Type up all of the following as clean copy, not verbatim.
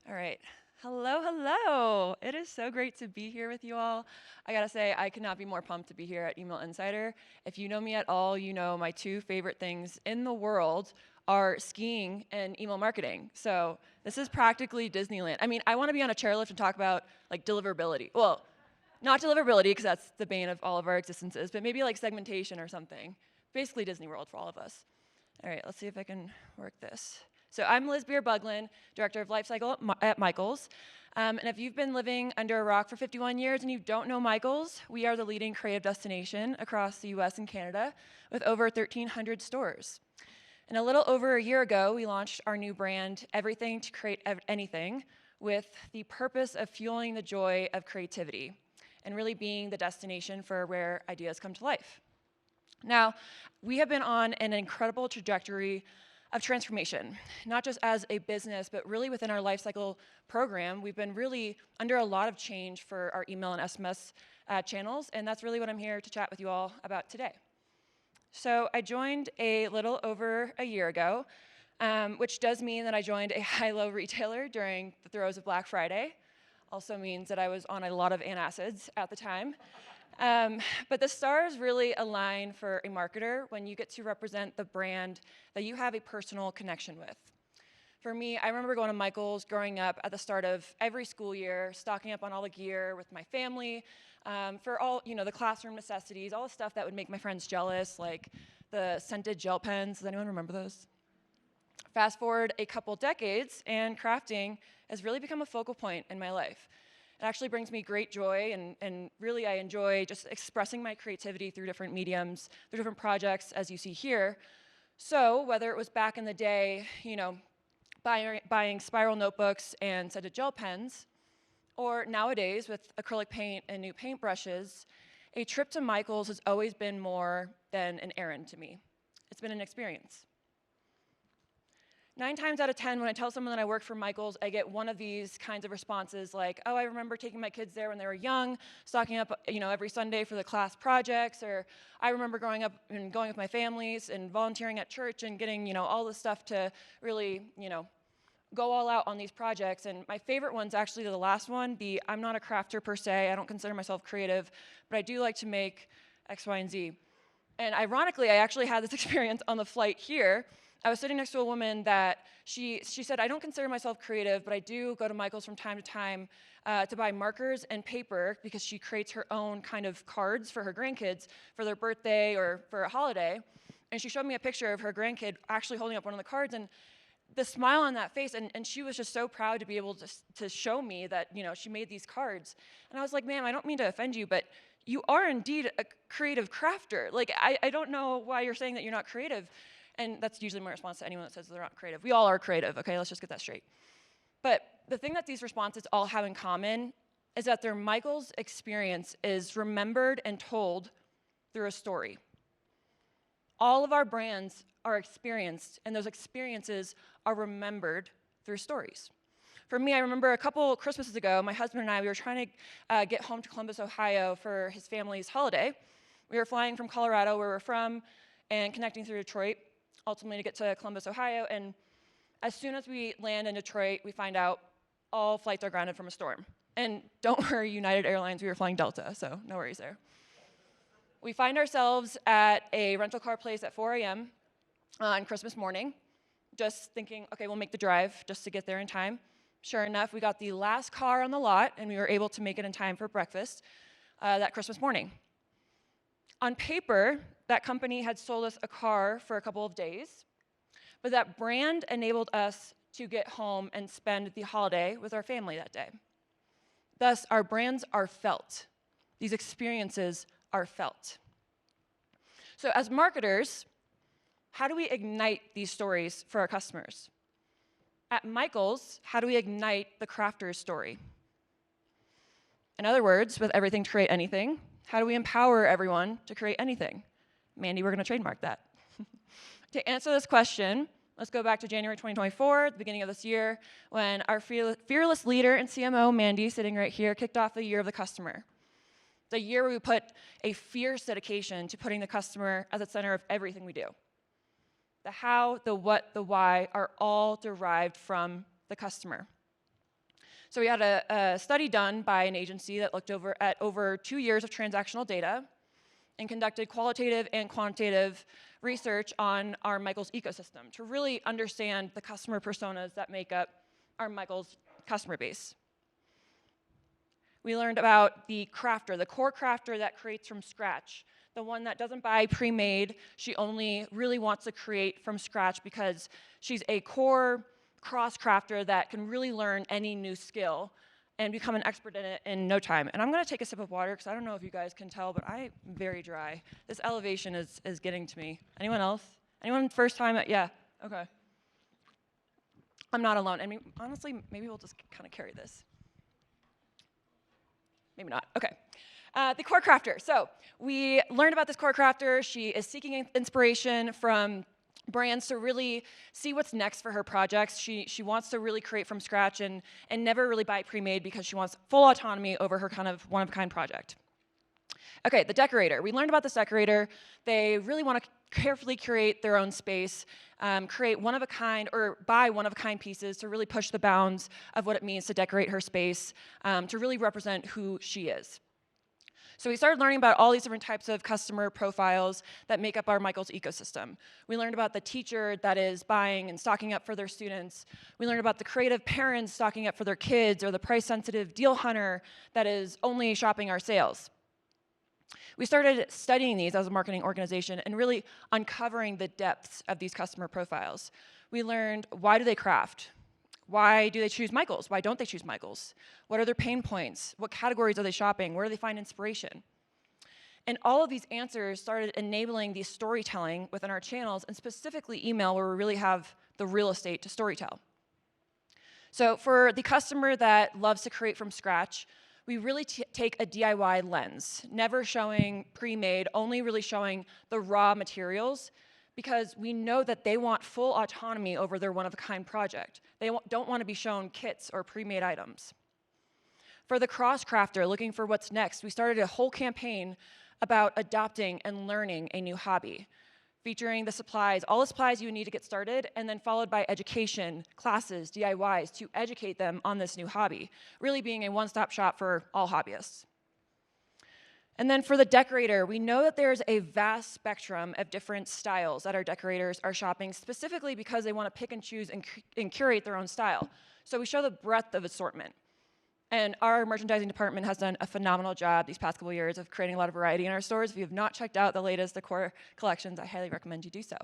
All right. Hello, hello. It is so great to be here with you all. I gotta say, I could not be more pumped to be here at Email Insider. If you know me at all, you know my two favorite things in the world are skiing and email marketing. So this is practically Disneyland. I mean, I want to be on a chairlift and talk about like deliverability. Well, not deliverability because that's the bane of all of our existences, but maybe like segmentation or something. Basically Disney World for all of us. All right, let's see if I can work this. So I'm Liz Beerbugglin, Director of Lifecycle at Michaels. And if you've been living under a rock for 51 years and you don't know Michaels, we are the leading creative destination across the US and Canada with over 1,300 stores. And a little over a year ago, we launched our new brand, Everything to Create Anything, with the purpose of fueling the joy of creativity and really being the destination for where ideas come to life. Now, we have been on an incredible trajectory of transformation, not just as a business, but really within our Lifecycle program. We've been really under a lot of change for our email and SMS channels, and that's really what I'm here to chat with you all about today. So I joined a little over a year ago, which does mean that I joined a high-low retailer during the throes of Black Friday. Also means that I was on a lot of antacids at the time. But the stars really align for a marketer when you get to represent the brand that you have a personal connection with. For me, I remember going to Michael's growing up at the start of every school year, stocking up on all the gear with my family, for all the classroom necessities, all the stuff that would make my friends jealous, like the scented gel pens. Does anyone remember those? Fast forward a couple decades, and crafting has really become a focal point in my life. It actually brings me great joy, and really I enjoy just expressing my creativity through different mediums, through different projects, as you see here. So whether it was back in the day, buying spiral notebooks and scented gel pens, or nowadays with acrylic paint and new paintbrushes, a trip to Michael's has always been more than an errand to me. It's been an experience. 9 times out of 10, when I tell someone that I work for Michael's, I get one of these kinds of responses like, oh, I remember taking my kids there when they were young, stocking up every Sunday for the class projects, or I remember growing up and going with my families and volunteering at church and getting all this stuff to really go all out on these projects. And my favorite one's actually the last one, I'm not a crafter per se, I don't consider myself creative, but I do like to make X, Y, and Z. And ironically, I actually had this experience on the flight here. I was sitting next to a woman that she said, I don't consider myself creative, but I do go to Michael's from time to time to buy markers and paper because she creates her own kind of cards for her grandkids for their birthday or for a holiday. And she showed me a picture of her grandkid actually holding up one of the cards, and the smile on that face, and she was just so proud to be able to show me that she made these cards. And I was like, ma'am, I don't mean to offend you, but you are indeed a creative crafter. Like, I don't know why you're saying that you're not creative. And that's usually my response to anyone that says they're not creative. We all are creative, okay? Let's just get that straight. But the thing that these responses all have in common is that their Michael's experience is remembered and told through a story. All of our brands are experienced, and those experiences are remembered through stories. For me, I remember a couple Christmases ago, my husband and I, we were trying to get home to Columbus, Ohio for his family's holiday. We were flying from Colorado, where we're from, and connecting through Detroit, ultimately to get to Columbus, Ohio. And as soon as we land in Detroit, we find out all flights are grounded from a storm. And don't worry, United Airlines, we were flying Delta, so no worries there. We find ourselves at a rental car place at 4 a.m. on Christmas morning, just thinking, okay, we'll make the drive just to get there in time. Sure enough, we got the last car on the lot, and we were able to make it in time for breakfast that Christmas morning. On paper, that company had sold us a car for a couple of days, but that brand enabled us to get home and spend the holiday with our family that day. Thus, our brands are felt. These experiences are felt. So as marketers, how do we ignite these stories for our customers? At Michael's, how do we ignite the crafter's story? In other words, with Everything to Create Anything, how do we empower everyone to create anything? Mandy, we're going to trademark that. To answer this question, let's go back to January 2024, the beginning of this year, when our fearless leader and CMO, Mandy, sitting right here, kicked off the year of the customer. The year where we put a fierce dedication to putting the customer at the center of everything we do. The how, the what, the why are all derived from the customer. So we had a study done by an agency that looked at over 2 years of transactional data and conducted qualitative and quantitative research on our Michaels ecosystem to really understand the customer personas that make up our Michaels customer base. We learned about the crafter, the core crafter that creates from scratch, the one that doesn't buy pre-made. She only really wants to create from scratch because she's a core cross-crafter that can really learn any new skill and become an expert in it in no time. And I'm gonna take a sip of water because I don't know if you guys can tell, but I'm very dry. This elevation is getting to me. Anyone else? Anyone first time? Yeah, okay. I'm not alone. I mean, honestly, maybe we'll just kind of carry this. Maybe not, okay. The core crafter. So we learned about this core crafter. She is seeking inspiration from brands to really see what's next for her projects. She wants to really create from scratch and never really buy pre-made because she wants full autonomy over her kind of one-of-a-kind project. Okay, the decorator. We learned about this decorator. They really want to carefully curate their own space, create one-of-a-kind or buy one-of-a-kind pieces to really push the bounds of what it means to decorate her space, to really represent who she is. So we started learning about all these different types of customer profiles that make up our Michaels ecosystem. We learned about the teacher that is buying and stocking up for their students. We learned about the creative parents stocking up for their kids, or the price-sensitive deal hunter that is only shopping our sales. We started studying these as a marketing organization and really uncovering the depths of these customer profiles. We learned, why do they craft? Why do they choose Michaels? Why don't they choose Michaels? What are their pain points? What categories are they shopping? Where do they find inspiration? And all of these answers started enabling the storytelling within our channels, and specifically email, where we really have the real estate to storytell. So for the customer that loves to create from scratch, we really take a DIY lens, never showing pre-made, only really showing the raw materials, because we know that they want full autonomy over their one-of-a-kind project. They don't want to be shown kits or pre-made items. For the cross-crafter looking for what's next, we started a whole campaign about adopting and learning a new hobby, featuring the supplies, all the supplies you need to get started, and then followed by education, classes, DIYs to educate them on this new hobby, really being a one-stop shop for all hobbyists. And then for the decorator, we know that there's a vast spectrum of different styles that our decorators are shopping, specifically because they want to pick and choose and curate their own style. So we show the breadth of assortment. And our merchandising department has done a phenomenal job these past couple years of creating a lot of variety in our stores. If you have not checked out the latest decor collections, I highly recommend you do so.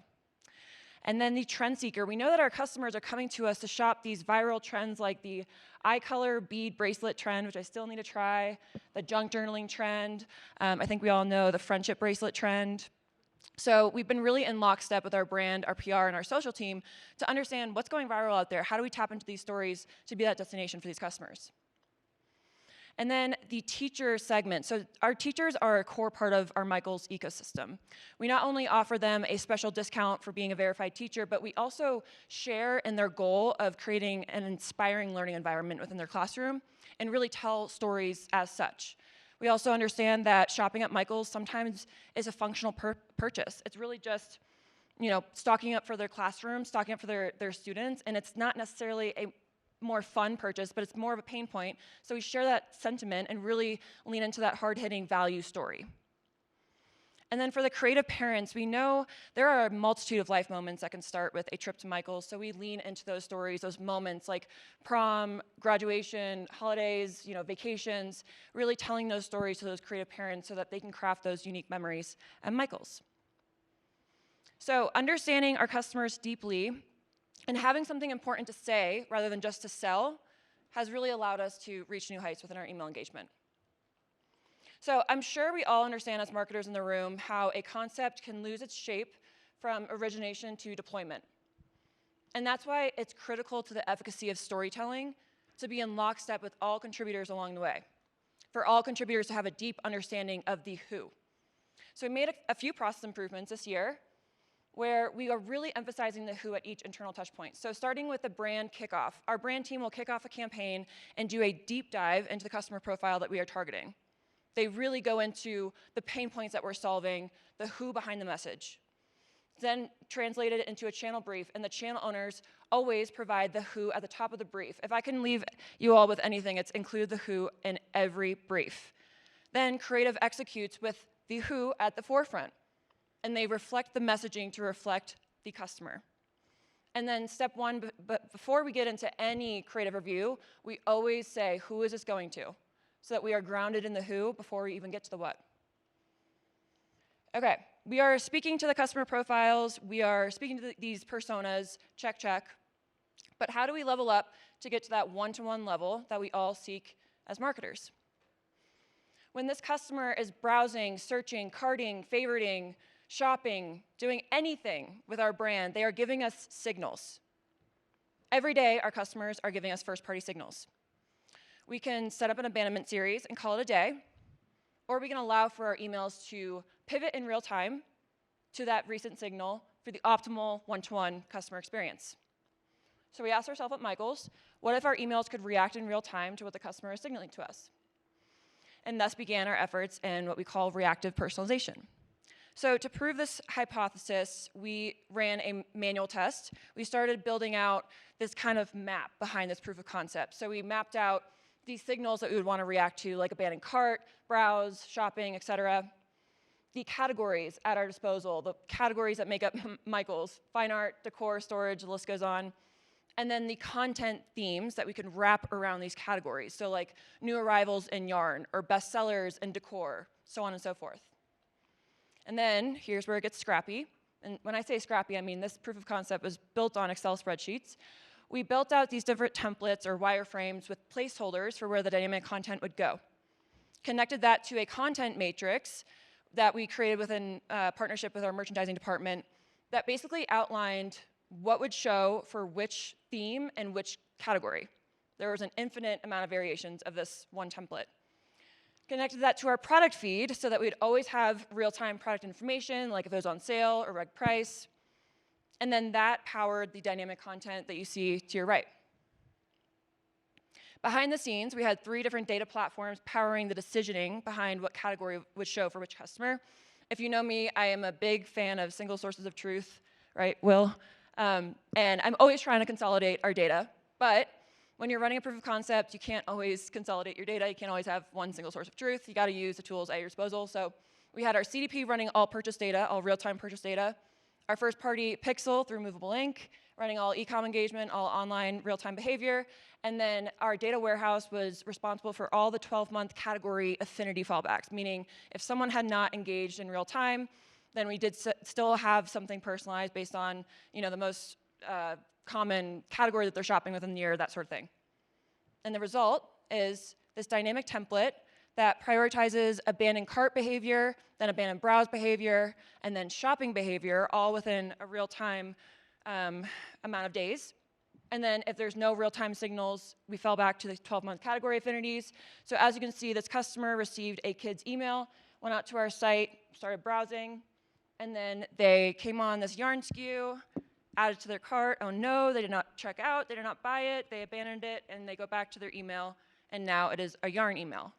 And then the trend seeker. We know that our customers are coming to us to shop these viral trends like the eye color bead bracelet trend, which I still need to try, the junk journaling trend. I think we all know the friendship bracelet trend. So we've been really in lockstep with our brand, our PR, and our social team to understand what's going viral out there. How do we tap into these stories to be that destination for these customers? And then the teacher segment. So our teachers are a core part of our Michaels ecosystem. We not only offer them a special discount for being a verified teacher, but we also share in their goal of creating an inspiring learning environment within their classroom and really tell stories as such. We also understand that shopping at Michaels sometimes is a functional purchase. It's really just, stocking up for their classroom, stocking up for their students, and it's not necessarily a more fun purchase, but it's more of a pain point. So we share that sentiment and really lean into that hard-hitting value story. And then for the creative parents, we know there are a multitude of life moments that can start with a trip to Michaels, so we lean into those stories, those moments like prom, graduation, holidays, vacations, really telling those stories to those creative parents so that they can craft those unique memories at Michaels. So understanding our customers deeply and having something important to say rather than just to sell has really allowed us to reach new heights within our email engagement. So I'm sure we all understand as marketers in the room how a concept can lose its shape from origination to deployment. And that's why it's critical to the efficacy of storytelling to be in lockstep with all contributors along the way, for all contributors to have a deep understanding of the who. So we made a few process improvements this year where we are really emphasizing the who at each internal touch point. So starting with the brand kickoff, our brand team will kick off a campaign and do a deep dive into the customer profile that we are targeting. They really go into the pain points that we're solving, the who behind the message. Then translate it into a channel brief, and the channel owners always provide the who at the top of the brief. If I can leave you all with anything, it's include the who in every brief. Then creative executes with the who at the forefront, and they reflect the messaging to reflect the customer. And then step one, but before we get into any creative review, we always say, who is this going to? So that we are grounded in the who before we even get to the what. Okay, we are speaking to the customer profiles, we are speaking to these personas, check, check. But how do we level up to get to that one-to-one level that we all seek as marketers? When this customer is browsing, searching, carting, favoriting, shopping, doing anything with our brand, they are giving us signals. Every day, our customers are giving us first-party signals. We can set up an abandonment series and call it a day, or we can allow for our emails to pivot in real time to that recent signal for the optimal one-to-one customer experience. So we asked ourselves at Michaels, what if our emails could react in real time to what the customer is signaling to us? And thus began our efforts in what we call reactive personalization. So to prove this hypothesis, we ran a manual test. We started building out this kind of map behind this proof of concept. So we mapped out these signals that we would want to react to, like abandoned cart, browse, shopping, et cetera. The categories at our disposal, the categories that make up Michaels, fine art, decor, storage, the list goes on. And then the content themes that we can wrap around these categories. So like new arrivals in yarn, or bestsellers in decor, so on and so forth. And then here's where it gets scrappy. And when I say scrappy, I mean this proof of concept was built on Excel spreadsheets. We built out these different templates or wireframes with placeholders for where the dynamic content would go. Connected that to a content matrix that we created within partnership with our merchandising department that basically outlined what would show for which theme and which category. There was an infinite amount of variations of this one template. Connected that to our product feed so that we'd always have real-time product information, like if it was on sale or reg price. And then that powered the dynamic content that you see to your right. Behind the scenes, we had 3 different data platforms powering the decisioning behind what category would show for which customer. If you know me, I am a big fan of single sources of truth, right, Will? And I'm always trying to consolidate our data, but when you're running a proof of concept, you can't always consolidate your data. You can't always have one single source of truth. You got to use the tools at your disposal. So we had our CDP running all purchase data, all real-time purchase data, our first-party pixel through movable ink, running all e-com engagement, all online real-time behavior, and then our data warehouse was responsible for all the 12-month category affinity fallbacks, meaning if someone had not engaged in real time, then we did still have something personalized based on the most common category that they're shopping within the year, that sort of thing. And the result is this dynamic template that prioritizes abandoned cart behavior, then abandoned browse behavior, and then shopping behavior, all within a real-time amount of days. And then if there's no real-time signals, we fell back to the 12-month category affinities. So as you can see, this customer received a kid's email, went out to our site, started browsing, and then they came on this yarn SKU, added to their cart. Oh no, they did not check out, they did not buy it, they abandoned it, and they go back to their email, and now it is a yarn email.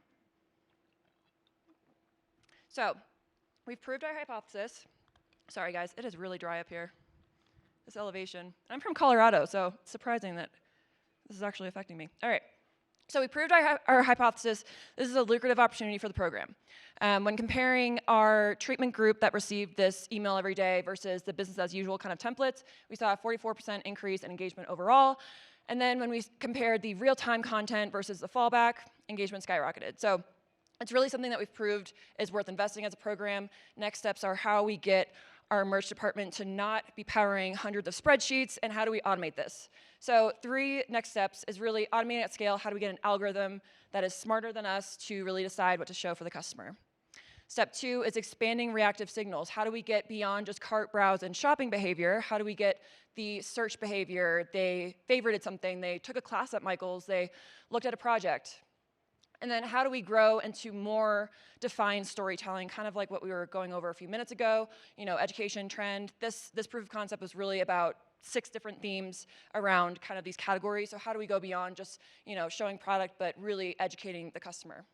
So we've proved our hypothesis. Sorry guys, it is really dry up here, this elevation. I'm from Colorado, so it's surprising that this is actually affecting me. All right, so we proved our hypothesis. This is a lucrative opportunity for the program. When comparing our treatment group that received this email every day versus the business as usual kind of templates, we saw a 44% increase in engagement overall. And then when we compared the real-time content versus the fallback, engagement skyrocketed. So it's really something that we've proved is worth investing as a program. Next steps are how we get our merch department to not be powering hundreds of spreadsheets, and how do we automate this? So 3 next steps is really automating at scale. How do we get an algorithm that is smarter than us to really decide what to show for the customer? Step 2 is expanding reactive signals. How do we get beyond just cart, browse, and shopping behavior? How do we get the search behavior? They favorited something, they took a class at Michaels, they looked at a project. And then how do we grow into more defined storytelling, kind of like what we were going over a few minutes ago, education, trend. This proof of concept was really about 6 different themes around kind of these categories. So how do we go beyond just showing product, but really educating the customer?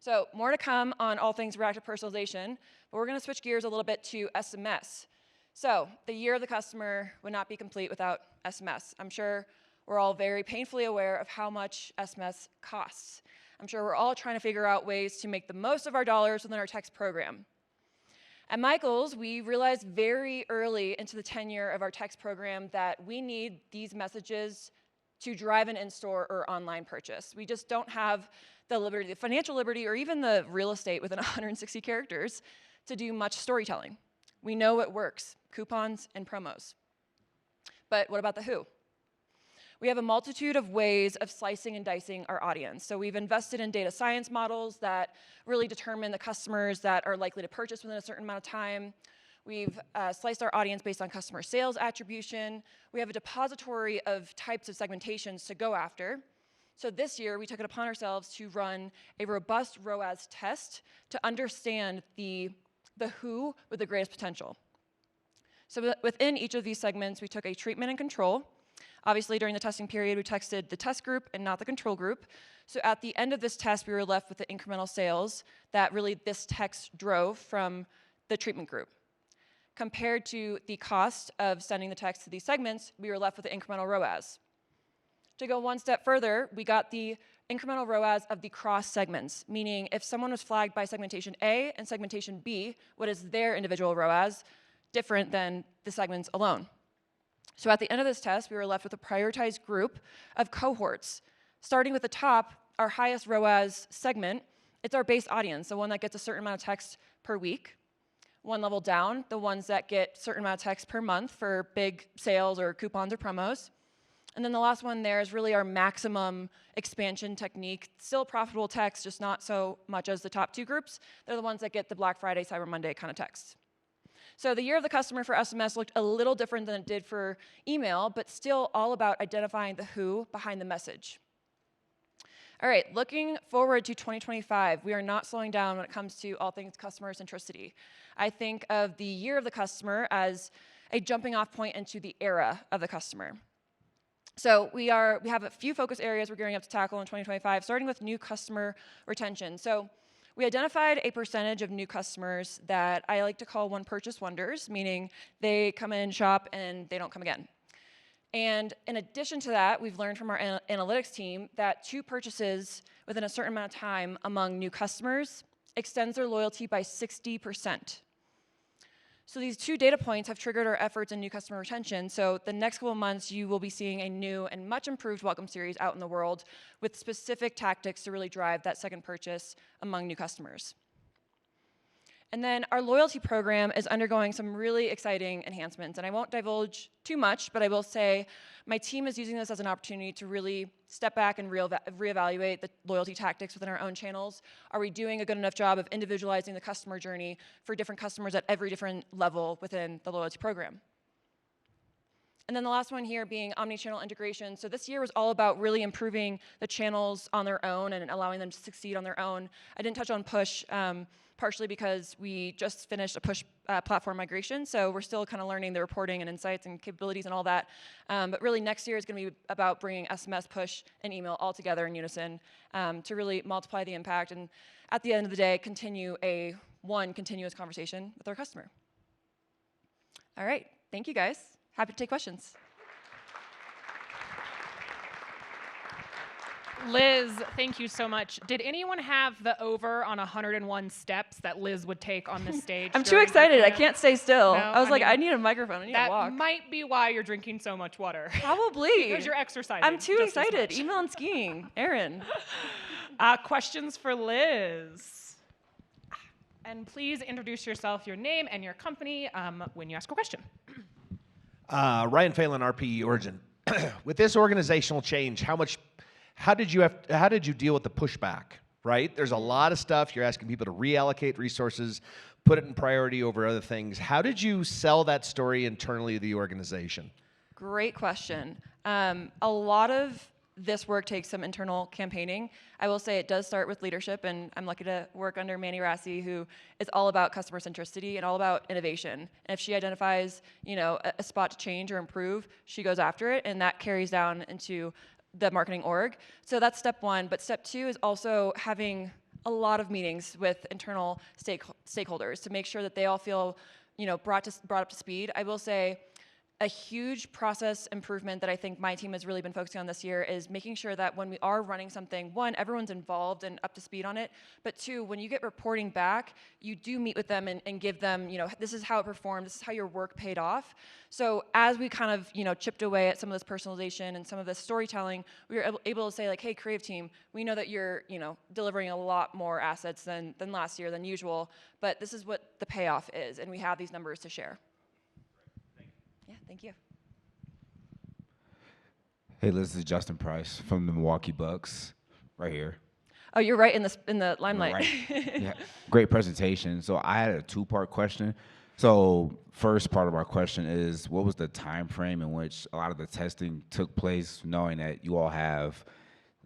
So more to come on all things reactive personalization, but we're going to switch gears a little bit to SMS. So the year of the customer would not be complete without SMS. I'm sure we're all very painfully aware of how much SMS costs. I'm sure we're all trying to figure out ways to make the most of our dollars within our text program. At Michaels, we realized very early into the tenure of our text program that we need these messages to drive an in-store or online purchase. We just don't have the liberty, the financial liberty, or even the real estate within 160 characters to do much storytelling. We know what works, coupons and promos. But what about the who? We have a multitude of ways of slicing and dicing our audience. So we've invested in data science models that really determine the customers that are likely to purchase within a certain amount of time. We've sliced our audience based on customer sales attribution. We have a depository of types of segmentations to go after. So this year, we took it upon ourselves to run a robust ROAS test to understand the who with the greatest potential. So within each of these segments, we took a treatment and control. Obviously, during the testing period, we tested the test group and not the control group. So at the end of this test, we were left with the incremental sales that really this text drove from the treatment group. Compared to the cost of sending the text to these segments, we were left with the incremental ROAS. To go one step further, we got the incremental ROAS of the cross segments, meaning if someone was flagged by segmentation A and segmentation B, what is their individual ROAS different than the segments alone? So at the end of this test, we were left with a prioritized group of cohorts. Starting with the top, our highest ROAS segment, it's our base audience, the one that gets a certain amount of text per week. One level down, the ones that get a certain amount of text per month for big sales or coupons or promos. And then the last one there is really our maximum expansion technique. Still profitable text, just not so much as the top two groups. They're the ones that get the Black Friday, Cyber Monday kind of text. So the year of the customer for SMS looked a little different than it did for email, but still all about identifying the who behind the message. All right, looking forward to 2025, we are not slowing down when it comes to all things customer centricity. I think of the year of the customer as a jumping off point into the era of the customer. So we have a few focus areas we're gearing up to tackle in 2025, starting with new customer retention. So we identified a percentage of new customers that I like to call one purchase wonders, meaning they come in, shop, and they don't come again. And in addition to that, we've learned from our analytics team that 2 purchases within a certain amount of time among new customers extends their loyalty by 60%. So these 2 data points have triggered our efforts in new customer retention. So the next couple of months, you will be seeing a new and much improved welcome series out in the world with specific tactics to really drive that second purchase among new customers. And then our loyalty program is undergoing some really exciting enhancements. And I won't divulge too much, but I will say my team is using this as an opportunity to really step back and reevaluate the loyalty tactics within our own channels. Are we doing a good enough job of individualizing the customer journey for different customers at every different level within the loyalty program? And then the last one here being omni-channel integration. So this year was all about really improving the channels on their own and allowing them to succeed on their own. I didn't touch on push, partially because we just finished a push platform migration, so we're still kind of learning the reporting and insights and capabilities and all that. But really next year is going to be about bringing SMS, push, and email all together in unison to really multiply the impact and at the end of the day continue one continuous conversation with our customer. All right, thank you guys. Happy to take questions. Liz, thank you so much. Did anyone have the over on 101 steps that Liz would take on this stage? I'm too excited. I can't stay still. No, I was like, I need a microphone. I need to walk. That might be why you're drinking so much water. Probably. Because you're exercising. I'm too excited. Email and skiing. Erin. Questions for Liz. And please introduce yourself, your name, and your company when you ask a question. Ryan Phelan, RPE Origin. With this organizational change, how did you deal with the pushback, right? There's a lot of stuff. You're asking people to reallocate resources, put it in priority over other things. How did you sell that story internally to the organization? Great question. A lot of this work takes some internal campaigning. I will say it does start with leadership, and I'm lucky to work under Manny Rassi, who is all about customer centricity and all about innovation. And if she identifies, a spot to change or improve, she goes after it, and that carries down into the marketing org. So that's step 1. But step 2 is also having a lot of meetings with internal stakeholders to make sure that they all feel, brought up to speed. I will say, a huge process improvement that I think my team has really been focusing on this year is making sure that when we are running something, one, everyone's involved and up to speed on it, but two, when you get reporting back, you do meet with them and give them, this is how it performed, this is how your work paid off. So as we kind of, chipped away at some of this personalization and some of this storytelling, we were able to say like, hey, creative team, we know that you're, delivering a lot more assets than last year, than usual, but this is what the payoff is, and we have these numbers to share. Yeah, thank you. Hey, Liz, this is Justin Price from the Milwaukee Bucks, right here. Oh, you're right in the limelight. Right. Yeah, great presentation. So I had a two-part question. So first part of our question is, what was the time frame in which a lot of the testing took place, knowing that you all have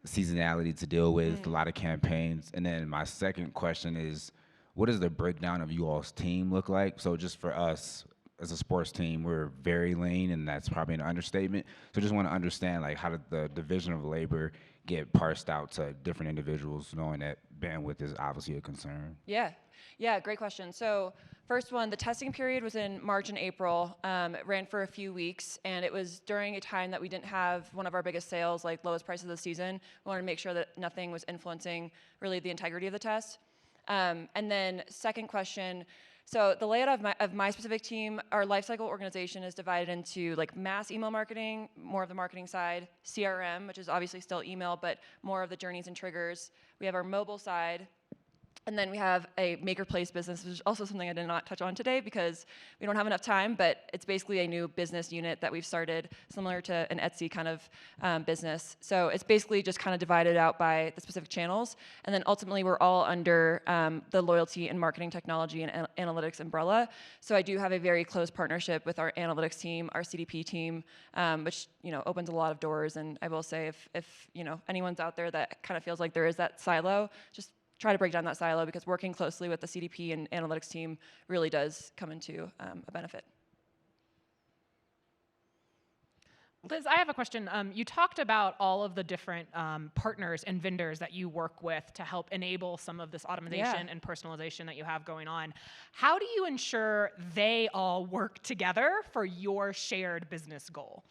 seasonality to deal with, a lot of campaigns? And then my second question is, what does the breakdown of you all's team look like? So just for us, as a sports team, we're very lean, and that's probably an understatement. So just want to understand, like, how did the division of labor get parsed out to different individuals, knowing that bandwidth is obviously a concern? Yeah, great question. So first one, the testing period was in March and April. It ran for a few weeks, and it was during a time that we didn't have one of our biggest sales, like lowest price of the season. We wanted to make sure that nothing was influencing really the integrity of the test. And then second question, so the layout of my specific team, our Lifecycle organization is divided into like mass email marketing, more of the marketing side, CRM, which is obviously still email, but more of the journeys and triggers. We have our mobile side, and then we have a maker place business, which is also something I did not touch on today because we don't have enough time, but it's basically a new business unit that we've started, similar to an Etsy kind of business. So it's basically just kind of divided out by the specific channels. And then ultimately, we're all under the loyalty and marketing technology and analytics umbrella. So I do have a very close partnership with our analytics team, our CDP team, which opens a lot of doors. And I will say, if anyone's out there that kind of feels like there is that silo, just try to break down that silo, because working closely with the CDP and analytics team really does come into a benefit. Liz, I have a question. You talked about all of the different partners and vendors that you work with to help enable some of this automation and personalization that you have going on. How do you ensure they all work together for your shared business goal?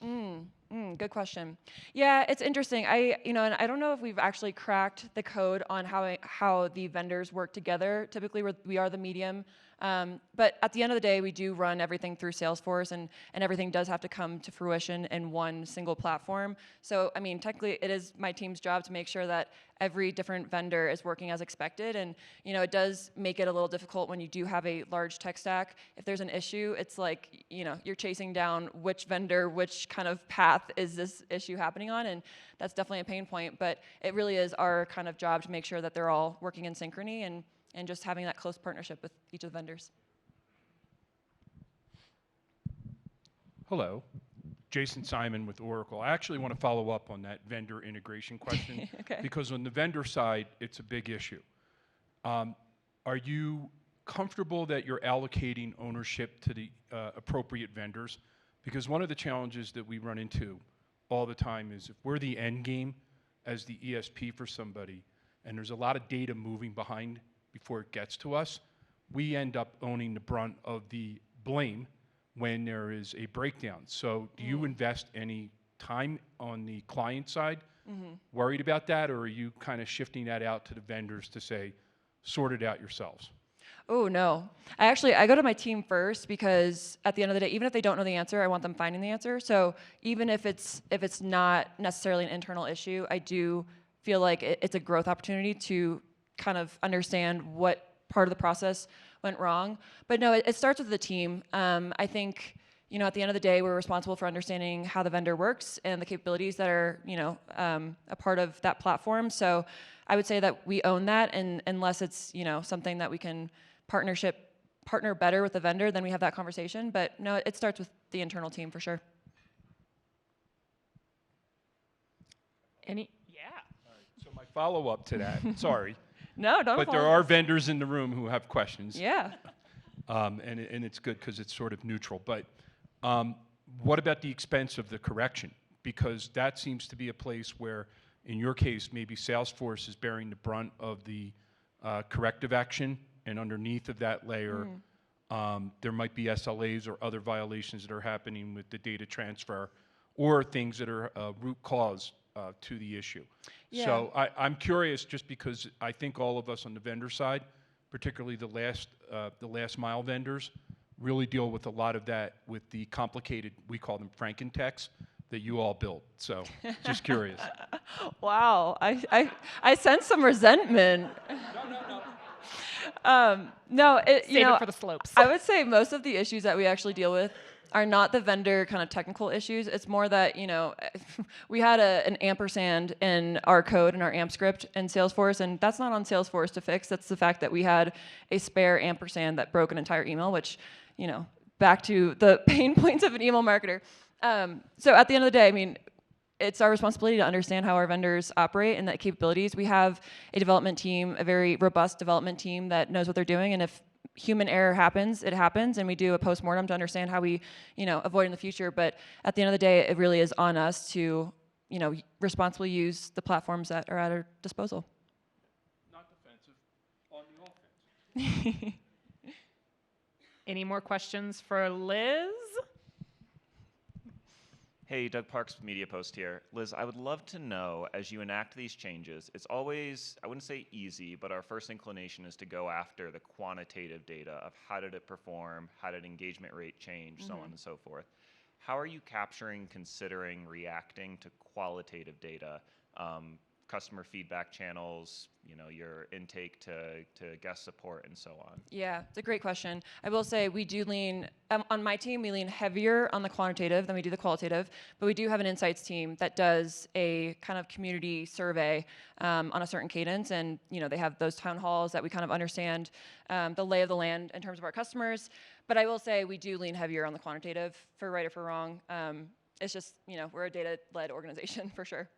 Good question. Yeah, it's interesting. And I don't know if we've actually cracked the code on how the vendors work together. Typically, we are the medium. But at the end of the day, we do run everything through Salesforce, and everything does have to come to fruition in one single platform. So, technically, it is my team's job to make sure that every different vendor is working as expected. And, it does make it a little difficult when you do have a large tech stack. If there's an issue, it's like, you're chasing down which vendor, which kind of path is this issue happening on, and that's definitely a pain point. But it really is our kind of job to make sure that they're all working in synchrony and just having that close partnership with each of the vendors. Hello, Jason Simon with Oracle. I actually want to follow up on that vendor integration question Okay. because on the vendor side, it's a big issue. Are you comfortable that you're allocating ownership to the appropriate vendors? Because one of the challenges that we run into all the time is if we're the end game as the ESP for somebody, and there's a lot of data moving behind before it gets to us, we end up owning the brunt of the blame when there is a breakdown. So do you invest any time on the client side worried about that, or are you kind of shifting that out to the vendors to say, sort it out yourselves? Oh, no. I go to my team first, because at the end of the day, even if they don't know the answer, I want them finding the answer. So even if it's not necessarily an internal issue, I do feel like it's a growth opportunity to kind of understand what part of the process went wrong. But no, it starts with the team. I think, at the end of the day, we're responsible for understanding how the vendor works and the capabilities that are, a part of that platform. So I would say that we own that, and unless it's, something that we can partner better with the vendor, then we have that conversation. But no, it starts with the internal team for sure. Yeah. All right, so my follow-up to that, sorry, No, don't. but there are vendors in the room who have questions. Yeah. And it's good because it's sort of neutral. But what about the expense of the correction? Because that seems to be a place where, in your case, maybe Salesforce is bearing the brunt of the corrective action, and underneath of that layer, There might be SLAs or other violations that are happening with the data transfer, or things that are root cause to the issue. Yeah. So I'm curious, just because I think all of us on the vendor side, particularly the last mile vendors, really deal with a lot of that with the complicated, we call them Frankentechs, that you all built. So just curious. Wow, I sense some resentment. No, Save it for the slopes. I would say most of the issues that we actually deal with are not the vendor kind of technical issues. It's more that, we had an ampersand in our code in our AMP script in Salesforce, and that's not on Salesforce to fix. That's the fact that we had a spare ampersand that broke an entire email, which, back to the pain points of an email marketer. So at the end of the day, I mean, it's our responsibility to understand how our vendors operate and that capabilities. We have a development team, a very robust development team that knows what they're doing, and if human error happens, it happens, and we do a postmortem to understand how we, avoid in the future. But at the end of the day, it really is on us to, responsibly use the platforms that are at our disposal. Not defensive, on the offense. Any more questions for Liz? Hey, Doug Parks with Media Post here. Liz, I would love to know, as you enact these changes, it's always, I wouldn't say easy, but our first inclination is to go after the quantitative data of how did it perform, how did engagement rate change, so on and so forth. How are you capturing, considering, reacting to qualitative data, customer feedback channels, your intake to guest support and so on? Yeah, it's a great question. I will say we do lean, on my team, we lean heavier on the quantitative than we do the qualitative, but we do have an insights team that does a kind of community survey on a certain cadence, and they have those town halls that we kind of understand the lay of the land in terms of our customers. But I will say we do lean heavier on the quantitative, for right or for wrong. It's just, we're a data-led organization for sure.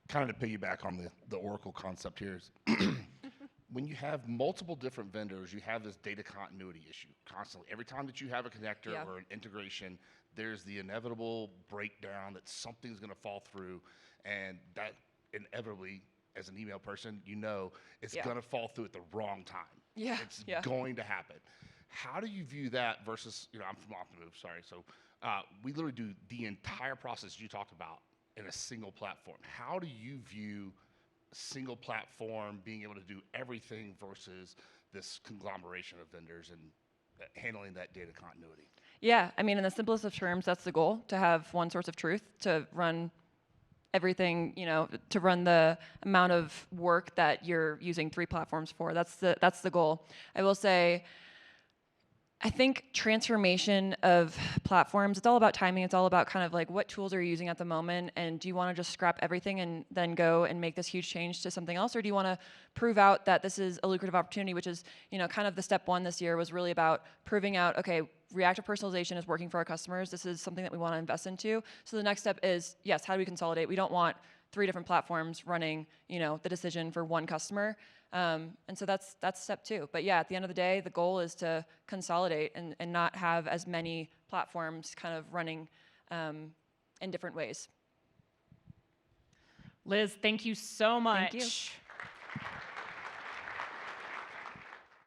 Kind of to piggyback on the Oracle concept here is when you have multiple different vendors, you have this data continuity issue constantly. Every time that you have a connector or an integration, there's the inevitable breakdown that something's going to fall through, and that inevitably, as an email person, it's going to fall through at the wrong time. Yeah. It's going to happen. How do you view that versus, I'm from Optimove, sorry. So we literally do the entire process you talked about in a single platform. How do you view a single platform being able to do everything versus this conglomeration of vendors and handling that data continuity? Yeah, I mean, in the simplest of terms, that's the goal, to have one source of truth, to run everything, to run the amount of work that you're using 3 platforms for. That's the goal. I will say, I think transformation of platforms, it's all about timing. It's all about kind of like what tools are you using at the moment, and do you want to just scrap everything and then go and make this huge change to something else, or do you want to prove out that this is a lucrative opportunity, which is, kind of the step 1 this year was really about proving out, okay, reactive personalization is working for our customers. This is something that we want to invest into. So the next step is, yes, how do we consolidate? We don't want 3 different platforms running, the decision for one customer. And so that's step 2. But yeah, at the end of the day, the goal is to consolidate and not have as many platforms kind of running in different ways. Liz, thank you so much. Thank you.